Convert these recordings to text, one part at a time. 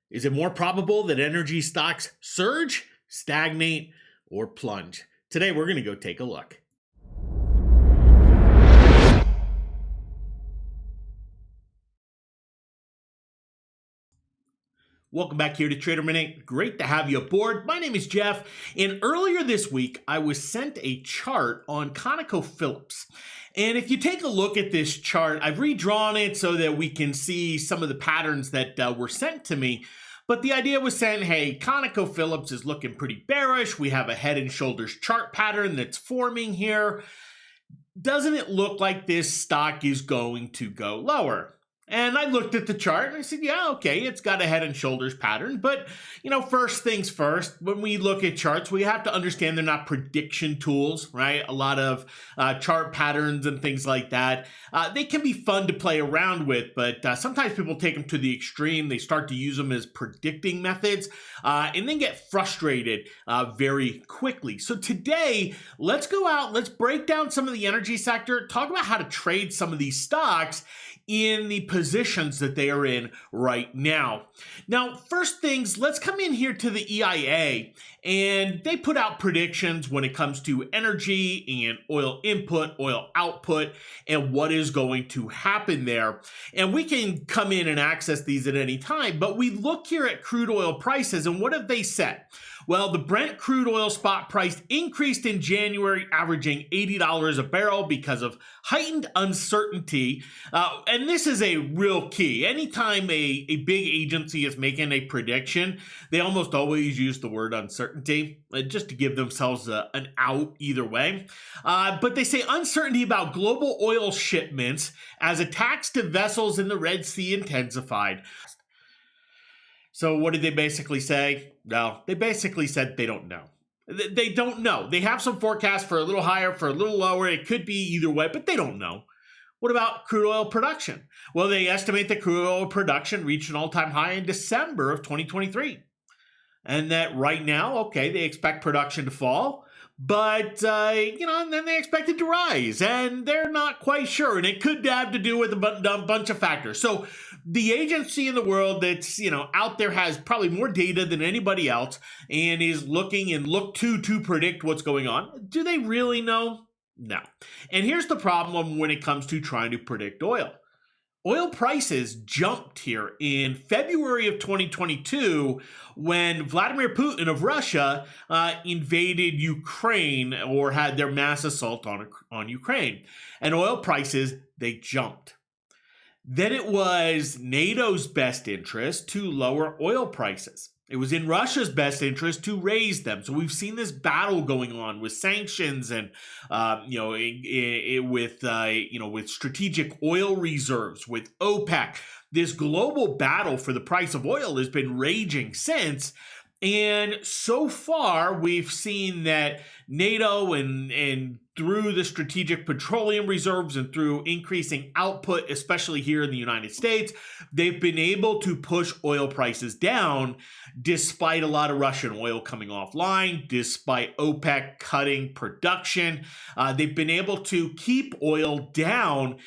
Is it more probable that energy stocks surge, stagnate, or plunge? Today, we're going to go take a look. Welcome back here to Trader Minute. Great to have you aboard. My name is Jeff, and earlier this week, I was sent a chart on ConocoPhillips. And if you take a look at this chart, I've redrawn it so that we can see some of the patterns that were sent to me. But the idea was saying, hey, ConocoPhillips is looking pretty bearish. We have a head and shoulders chart pattern that's forming here. Doesn't it look like this stock is going to go lower? And I looked at the chart and I said, yeah, okay, it's got a head and shoulders pattern. But, first things first, when we look at charts, we have to understand they're not prediction tools, right? A lot of chart patterns and things like that, they can be fun to play around with, but sometimes people take them to the extreme. They start to use them as predicting methods and then get frustrated very quickly. So today, let's go out, let's break down some of the energy sector, talk about how to trade some of these stocks in the positions that they are in right now. Now, first things, let's come in here to the EIA, and they put out predictions when it comes to energy and oil input, oil output, and what is going to happen there. And we can come in and access these at any time, but we look here at crude oil prices, and what have they said? Well, the Brent crude oil spot price increased in January, averaging $80 a barrel because of heightened uncertainty. And this is a real key. Anytime a big agency is making a prediction, they almost always use the word uncertainty just to give themselves an out either way. But they say uncertainty about global oil shipments as attacks to vessels in the Red Sea intensified. So what did they basically say? Well, they basically said they don't know. They don't know. They have some forecasts for a little higher, for a little lower. It could be either way, but they don't know. What about crude oil production? Well, they estimate that crude oil production reached an all-time high in December of 2023. And that right now, okay, they expect production to fall, but, and then they expect it to rise, and they're not quite sure, and it could have to do with a bunch of factors. So the agency in the world that's, out there has probably more data than anybody else and is looking and look to predict what's going on. Do they really know? No. And here's the problem when it comes to trying to predict oil. Oil prices jumped here in February of 2022 when Vladimir Putin of Russia invaded Ukraine or had their mass assault on Ukraine. And oil prices, they jumped. Then it was NATO's best interest to lower oil prices. It was in Russia's best interest to raise them. So we've seen this battle going on with sanctions and, with strategic oil reserves, with OPEC. This global battle for the price of oil has been raging since. And so far, we've seen that NATO and through the strategic petroleum reserves and through increasing output, especially here in the United States, they've been able to push oil prices down despite a lot of Russian oil coming offline, despite OPEC cutting production. They've been able to keep oil down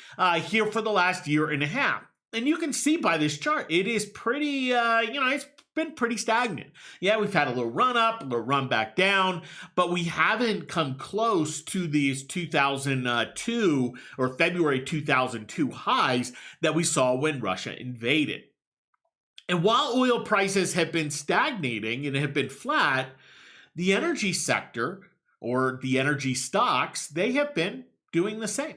here for the last year and a half. And you can see by this chart, it is pretty, it's been pretty stagnant. Yeah, we've had a little run up, a little run back down, but we haven't come close to these 2002 or February 2002 highs that we saw when Russia invaded. And while oil prices have been stagnating and have been flat, the energy sector or the energy stocks, they have been doing the same.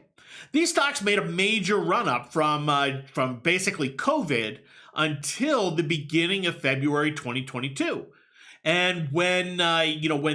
These stocks made a major run up from basically COVID until the beginning of February 2022. And when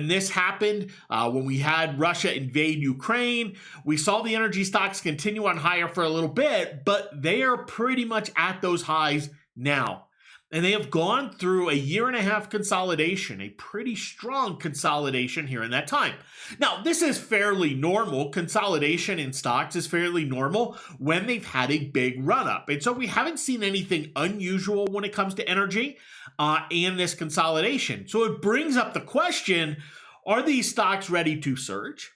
this happened, when we had Russia invade Ukraine, we saw the energy stocks continue on higher for a little bit, but they are pretty much at those highs now. And they have gone through a year and a half consolidation, a pretty strong consolidation here in that time. Now, this is fairly normal. Consolidation in stocks is fairly normal when they've had a big run up. And so we haven't seen anything unusual when it comes to energy and this consolidation. So it brings up the question, are these stocks ready to surge?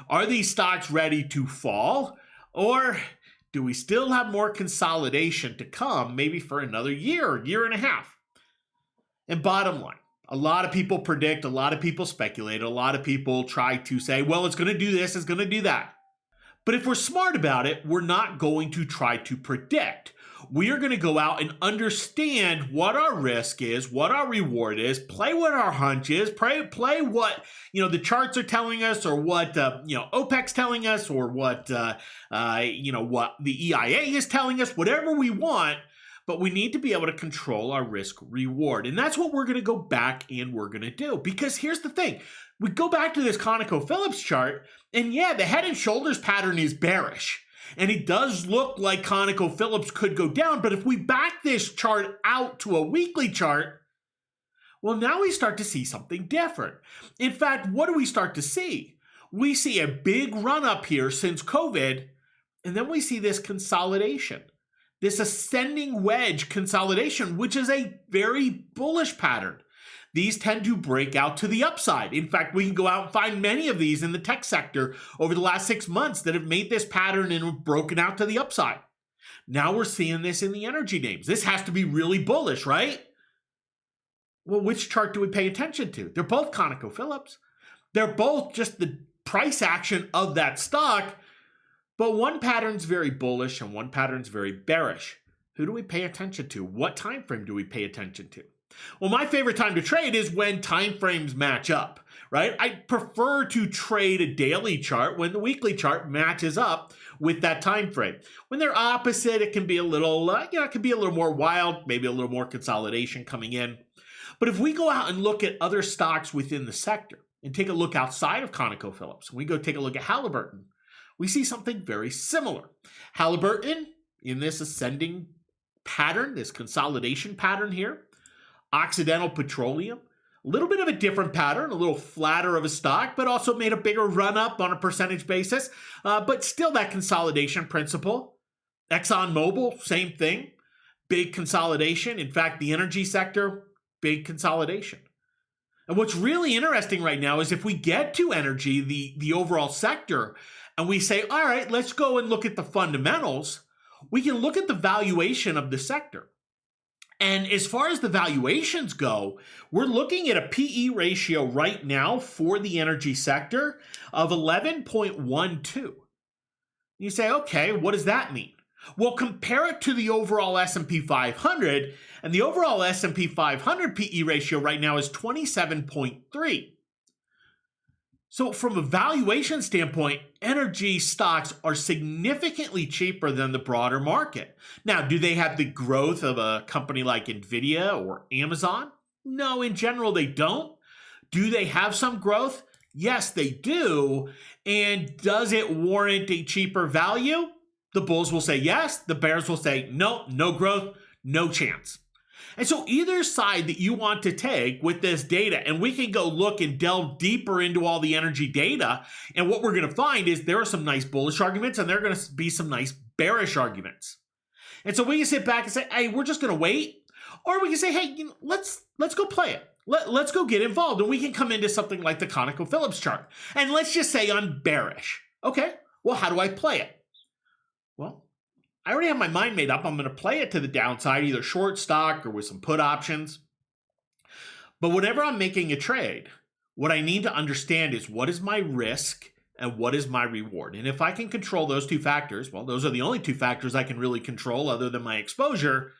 Are these stocks ready to fall? Or do we still have more consolidation to come, maybe for another year and a half? And bottom line, a lot of people predict, a lot of people speculate, a lot of people try to say, well, it's going to do this, it's going to do that. But if we're smart about it, we're not going to try to predict. We are going to go out and understand what our risk is, what our reward is, play what our hunch is, play what the charts are telling us, or what OPEC's telling us, or what what the EIA is telling us. Whatever we want, but we need to be able to control our risk reward, and that's what we're going to go back and we're going to do. Because here's the thing: we go back to this ConocoPhillips chart, and yeah, the head and shoulders pattern is bearish. And it does look like ConocoPhillips could go down, but if we back this chart out to a weekly chart, well, now we start to see something different. In fact, what do we start to see? We see a big run up here since COVID, and then we see this consolidation, this ascending wedge consolidation, which is a very bullish pattern. These tend to break out to the upside. In fact, we can go out and find many of these in the tech sector over the last 6 months that have made this pattern and have broken out to the upside. Now we're seeing this in the energy names. This has to be really bullish, right? Well, which chart do we pay attention to? They're both ConocoPhillips. They're both just the price action of that stock, but one pattern's very bullish and one pattern's very bearish. Who do we pay attention to? What time frame do we pay attention to? Well, my favorite time to trade is when time frames match up, right? I prefer to trade a daily chart when the weekly chart matches up with that time frame. When they're opposite, it can be a little, it can be a little more wild, maybe a little more consolidation coming in. But if we go out and look at other stocks within the sector and take a look outside of ConocoPhillips, and we go take a look at Halliburton, we see something very similar. Halliburton in this ascending pattern, this consolidation pattern here. Occidental Petroleum, a little bit of a different pattern, a little flatter of a stock, but also made a bigger run up on a percentage basis, but still that consolidation principle. ExxonMobil, same thing, big consolidation. In fact, the energy sector, big consolidation. And what's really interesting right now is if we get to energy, the overall sector, and we say, all right, let's go and look at the fundamentals, we can look at the valuation of the sector. And as far as the valuations go, we're looking at a PE ratio right now for the energy sector of 11.12. You say, okay, what does that mean? Well, compare it to the overall S&P 500, and the overall S&P 500 PE ratio right now is 27.3. So from a valuation standpoint, energy stocks are significantly cheaper than the broader market. Now, do they have the growth of a company like NVIDIA or Amazon? No, in general, they don't. Do they have some growth? Yes, they do. And does it warrant a cheaper value? The bulls will say yes. The bears will say no, no growth, no chance. And so either side that you want to take with this data, and we can go look and delve deeper into all the energy data, and what we're going to find is there are some nice bullish arguments and there are going to be some nice bearish arguments. And so we can sit back and say, hey, we're just going to wait. Or we can say, hey, let's go play it. Let's go get involved. And we can come into something like the ConocoPhillips chart. And let's just say I'm bearish. Okay, well, how do I play it? Well, I already have my mind made up. I'm going to play it to the downside, either short stock or with some put options. But whenever I'm making a trade, what I need to understand is what is my risk and what is my reward. And if I can control those two factors, well, those are the only two factors I can really control other than my exposure,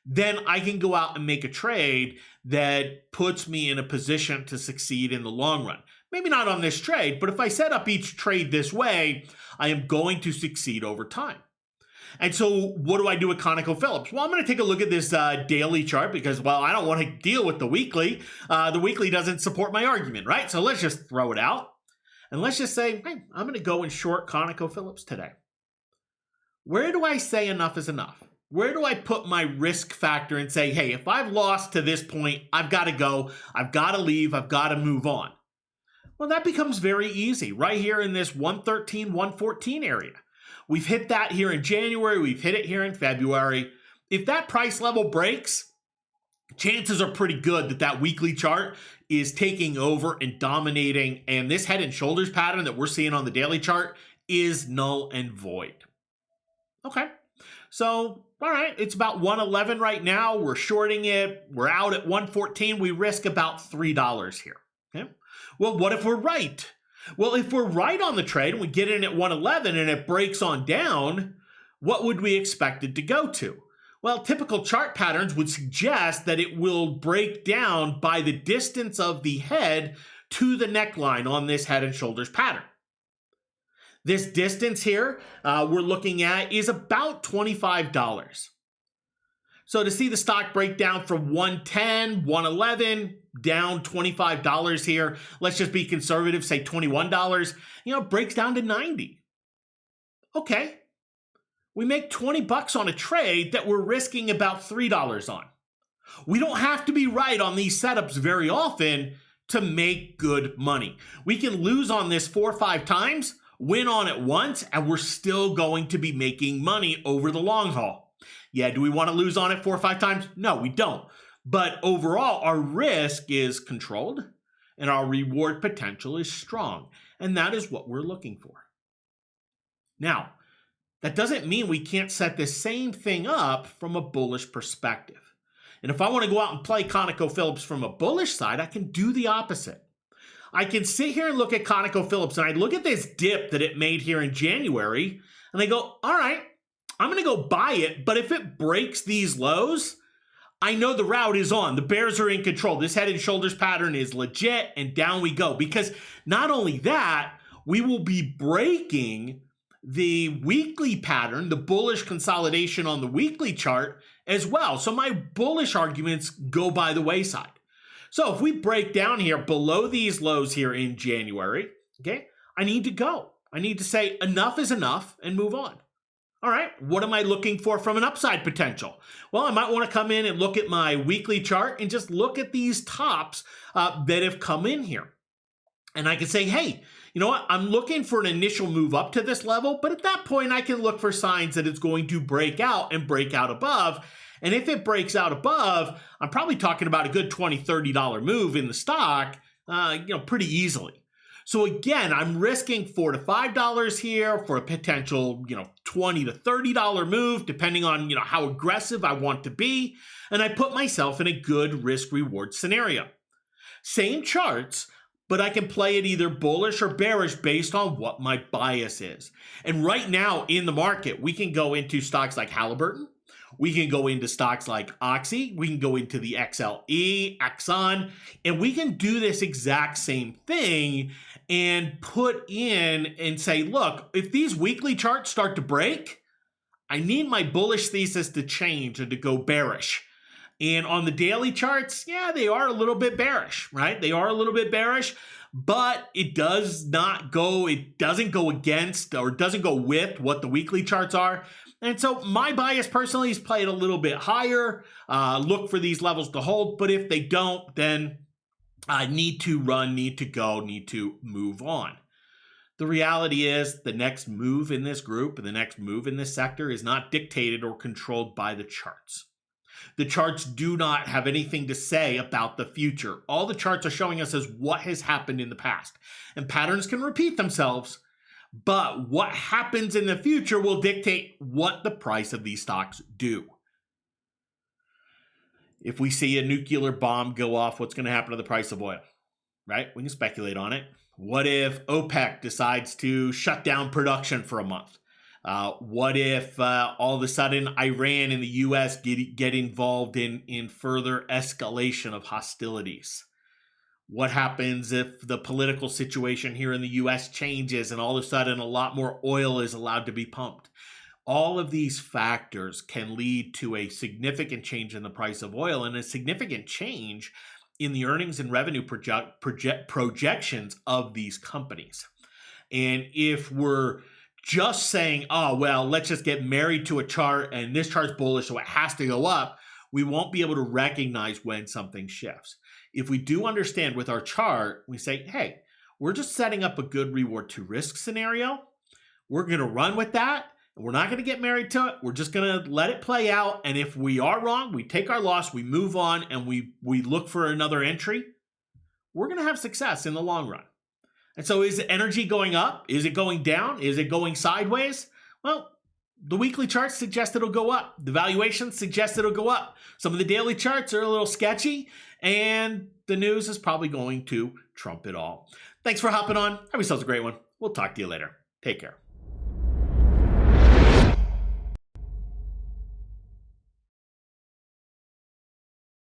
then I can go out and make a trade that puts me in a position to succeed in the long run. Maybe not on this trade, but if I set up each trade this way, I am going to succeed over time. And so what do I do with ConocoPhillips? Well, I'm going to take a look at this daily chart because, well, I don't want to deal with the weekly. The weekly doesn't support my argument, right? So let's just throw it out. And let's just say, hey, I'm going to go and short ConocoPhillips today. Where do I say enough is enough? Where do I put my risk factor and say, hey, if I've lost to this point, I've got to go, I've got to leave, I've got to move on? Well, that becomes very easy right here in this 113, 114 area. We've hit that here in January. We've hit it here in February. If that price level breaks, chances are pretty good that that weekly chart is taking over and dominating. And this head and shoulders pattern that we're seeing on the daily chart is null and void. Okay. So All right, it's about 111 right now. We're shorting it. We're out at 114. We risk about $3 here. Okay. Well, what if we're right? Well, if we're right on the trade and we get in at 111 and it breaks on down, what would we expect it to go to? Well, typical chart patterns would suggest that it will break down by the distance of the head to the neckline on this head and shoulders pattern. This distance here we're looking at is about $25. So to see the stock break down from 110, 111, down $25 here, let's just be conservative, say $21, it breaks down to 90. Okay. We make 20 bucks on a trade that we're risking about $3 on. We don't have to be right on these setups very often to make good money. We can lose on this 4 or 5 times, win on it once, and we're still going to be making money over the long haul. Yeah, do we want to lose on it 4 or 5 times? No, we don't. But overall, our risk is controlled and our reward potential is strong. And that is what we're looking for. Now, that doesn't mean we can't set the same thing up from a bullish perspective. And if I want to go out and play ConocoPhillips from a bullish side, I can do the opposite. I can sit here and look at ConocoPhillips and I look at this dip that it made here in January and I go, all right, I'm going to go buy it. But if it breaks these lows, I know the route is on. The bears are in control. This head and shoulders pattern is legit and down we go. Because not only that, we will be breaking the weekly pattern, the bullish consolidation on the weekly chart as well. So my bullish arguments go by the wayside. So if we break down here below these lows here in January, okay, I need to go. I need to say enough is enough and move on. All right, what am I looking for from an upside potential? Well, I might want to come in and look at my weekly chart and just look at these tops that have come in here. And I can say, hey, you know what? I'm looking for an initial move up to this level, but at that point, I can look for signs that it's going to break out and break out above. And if it breaks out above, I'm probably talking about a good $20, $30 move in the stock, pretty easily. So again, I'm risking $4 to $5 here for a potential, $20 to $30 move, depending on, how aggressive I want to be. And I put myself in a good risk reward scenario. Same charts, but I can play it either bullish or bearish based on what my bias is. And right now in the market, we can go into stocks like Halliburton. We can go into stocks like Oxy. We can go into the XLE, Exxon, and we can do this exact same thing and put in and say, look, if these weekly charts start to break, I need my bullish thesis to change and to go bearish. And on the daily charts, yeah, they are a little bit bearish, right? They are a little bit bearish, but it doesn't go against or doesn't go with what the weekly charts are. And so my bias personally is play it a little bit higher, look for these levels to hold. But if they don't, then I need to run, need to go, need to move on. The reality is the next move in this group, the next move in this sector is not dictated or controlled by the charts. The charts do not have anything to say about the future. All the charts are showing us is what has happened in the past. And patterns can repeat themselves, but what happens in the future will dictate what the price of these stocks do. If we see a nuclear bomb go off, what's going to happen to the price of oil? Right? We can speculate on it. What if OPEC decides to shut down production for a month? What if all of a sudden Iran and the U.S. get involved in further escalation of hostilities? What happens if the political situation here in the U.S. changes and all of a sudden a lot more oil is allowed to be pumped? All of these factors can lead to a significant change in the price of oil and a significant change in the earnings and revenue projections of these companies. And if we're just saying, oh, well, let's just get married to a chart and this chart's bullish, so it has to go up, we won't be able to recognize when something shifts. If we do understand with our chart, we say, hey, we're just setting up a good reward to risk scenario. We're going to run with that. We're not going to get married to it. We're just going to let it play out. And if we are wrong, we take our loss, we move on, and we look for another entry. We're going to have success in the long run. And so is energy going up? Is it going down? Is it going sideways? Well, The weekly charts suggest it'll go up. The valuations suggest it'll go up. Some of the daily charts are a little sketchy, and the news is probably going to trump it all. Thanks for hopping on. Have yourselves a great one. We'll talk to you later. Take care.